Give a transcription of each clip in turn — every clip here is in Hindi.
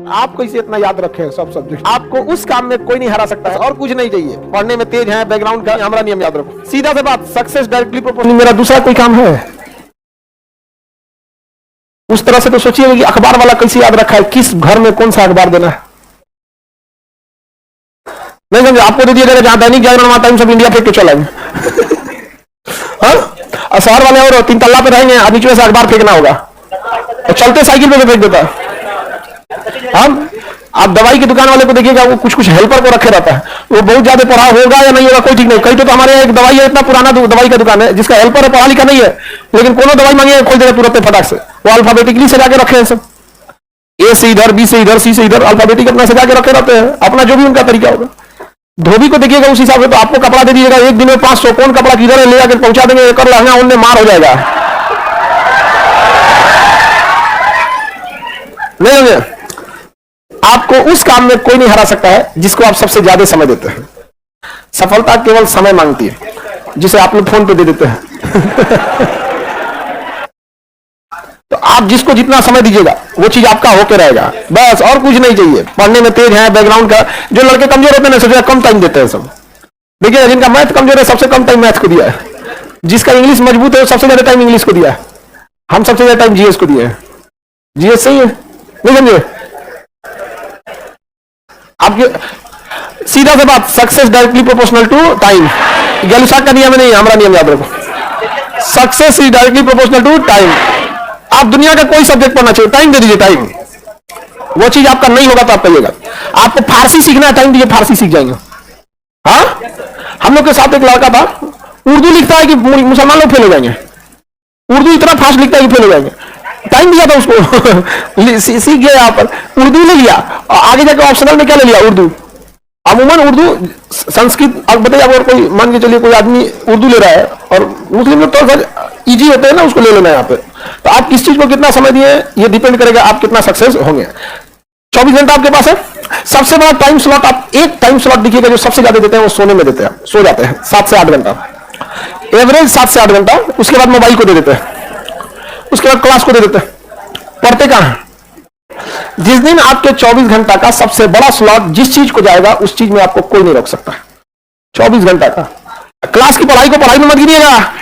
आप कैसे इतना याद रखे सब सब्जेक्ट? आपको उस काम में कोई नहीं हरा सकता है और कुछ नहीं चाहिए। पढ़ने में तेज है, बैकग्राउंड का हमारा नियम याद रखो। सीधा से बात, सक्सेस डायरेक्टली प्रोपोर्शनल। मेरा दूसरा कोई काम है उस तरह से तो सोचिए कि अखबार वाला कैसे याद रखा है, किस घर में कौन सा अखबार देना है। नहीं समझे? आपको दे दिया जाएगा जहां Dainik Jagran times of India फेंक के चलाएंगे। हाँ, शहर वाले और 3 तल्ला पे रहेंगे, नीचे से अखबार फेंकना होगा और चलते साइकिल पे फेंक देता है। हम आप दवाई की दुकान वाले को देखिएगा, वो कुछ कुछ हेल्पर को रखे रहता है। वो बहुत ज्यादा पढ़ा होगा या नहीं होगा कोई ठीक नहीं। कहीं तो हमारे एक दवाई है, इतना पुराना दवाई का दुकान है जिसका हेल्पर है, पढ़ा लिखा नहीं है, लेकिन कोनो दवाई मांगे खोल देगा तुरंत फटाक से। वो अल्फाबेटिकली सजा के रखे हैं सब, ए से इधर, बी से इधर, सी से इधर, अल्फाबेटिक अपना सजा के रखे रहते हैं, अपना जो भी उनका तरीका होगा। धोबी को देखिएगा उस हिसाब से, तो आपको कपड़ा दे दीजिएगा एक दिन में 500, कौन कपड़ा किधर है ले जाकर पहुंचा देंगे, एक लहंगा उनमें मार हो जाएगा। नहीं, आपको उस काम में कोई नहीं हरा सकता है जिसको आप सबसे ज्यादा समय देते हैं। सफलता केवल समय मांगती है, जिसे आप लोग फोन पे दे देते हैं। तो आप जिसको जितना समय दीजिएगा वो चीज आपका होके रहेगा, बस और कुछ नहीं चाहिए। पढ़ने में तेज है, बैकग्राउंड का, जो लड़के कमजोर होते हैं सोचा कम टाइम देते हैं सब। देखिए जिनका मैथ कमजोर है सबसे कम टाइम मैथ को दिया है, जिसका इंग्लिश मजबूत है सबसे ज्यादा टाइम इंग्लिश को दिया है, हम सबसे ज्यादा टाइम जीएस को दिए हैं। जीएस सही है, नहीं समझे? आपके सीधा से बात, success directly proportional to time. Gay Lussac का नियम नहीं, हमारा नियम याद रखो। Success is directly proportional to time. आप दुनिया का कोई सब्जेक्ट पढ़ना चाहिए, टाइम दे दीजिए। टाइम वो चीज आपका नहीं होगा तो आप कहिएगा। आपको फारसी सीखना है, टाइम दीजिए, फारसी सीख जाएंगे। हाँ, हम लोग के साथ एक लड़का था, उर्दू लिखता है कि मुसलमान लोग फेल हो जाएंगे। उर्दू इतना फास्ट लिखता है कि फेल हो जाएंगे। टाइम दिया था उसको, सीख गया यहाँ पर, उर्दू ले लिया और आगे जाकर ऑप्शनल में क्या ले लिया, उर्दू। अमूमन उर्दू, संस्कृत। अब बताइए अगर कोई मान के चलिए कोई आदमी उर्दू ले रहा है और मुस्लिम लोग तो सर इजी होते हैं ना, उसको ले लेना है यहाँ पे। तो आप किस चीज को कितना समय दिए ये डिपेंड करेगा आप कितना सक्सेस होंगे। 24 घंटा आपके पास है। सबसे बड़ा टाइम स्लॉट, आप एक टाइम स्लॉट देखिएगा जो सबसे ज्यादा देते हैं वो सोने में देते हैं, सो जाते हैं 7 से 8 घंटा, एवरेज 7 से 8 घंटा। उसके बाद मोबाइल को दे देते हैं, उसके बाद क्लास को दे देते हैं, पढ़ते कहां हैं। जिस दिन आपके 24 घंटा का सबसे बड़ा स्लॉट जिस चीज को जाएगा उस चीज में आपको कोई नहीं रोक सकता। 24 घंटा का क्लास की पढ़ाई को पढ़ाई में मत गिनिएगा,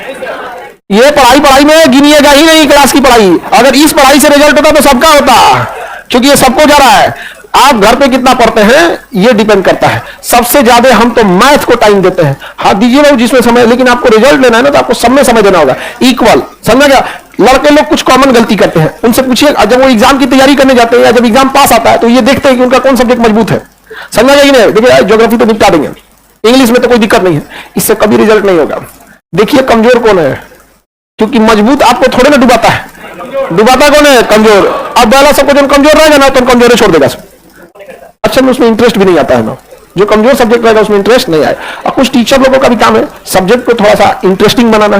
ये पढ़ाई में गिनिएगा ही नहीं क्लास की पढ़ाई। अगर इस पढ़ाई से रिजल्ट होता तो सबका होता, क्योंकि ये सबको जा रहा है। आप घर पे कितना पढ़ते हैं ये डिपेंड करता है। सबसे ज्यादा हम तो मैथ को टाइम देते हैं। हाँ दीजिए लोग जिसमें समय, लेकिन आपको रिजल्ट लेना है ना तो आपको सब में समय देना होगा इक्वल। समझा क्या? लड़के लोग कुछ कॉमन गलती करते हैं, उनसे पूछिए जब वो एग्जाम की तैयारी करने जाते हैं या जब एग्जाम पास आता है तो ये देखते हैं कि उनका कौन सब्जेक्ट मजबूत है। समझा जाएगी नहीं? देखिए ज्योग्राफी तो निपटा देंगे, इंग्लिश में तो कोई दिक्कत नहीं है, इससे कभी रिजल्ट नहीं होगा। देखिए कमजोर कौन है, क्योंकि मजबूत आपको थोड़े ना डुबाता है, डुबाता कौन है? कमजोर। अब पहला सबको जो कमजोर रहेगा ना तो कमजोर छोड़ देगा। अच्छा में उसमें इंटरेस्ट भी नहीं आता है ना, जो कमजोर सब्जेक्ट रहेगा उसमें इंटरेस्ट नहीं आए। और कुछ टीचर लोगों का भी काम है सब्जेक्ट को थोड़ा सा इंटरेस्टिंग बनाना।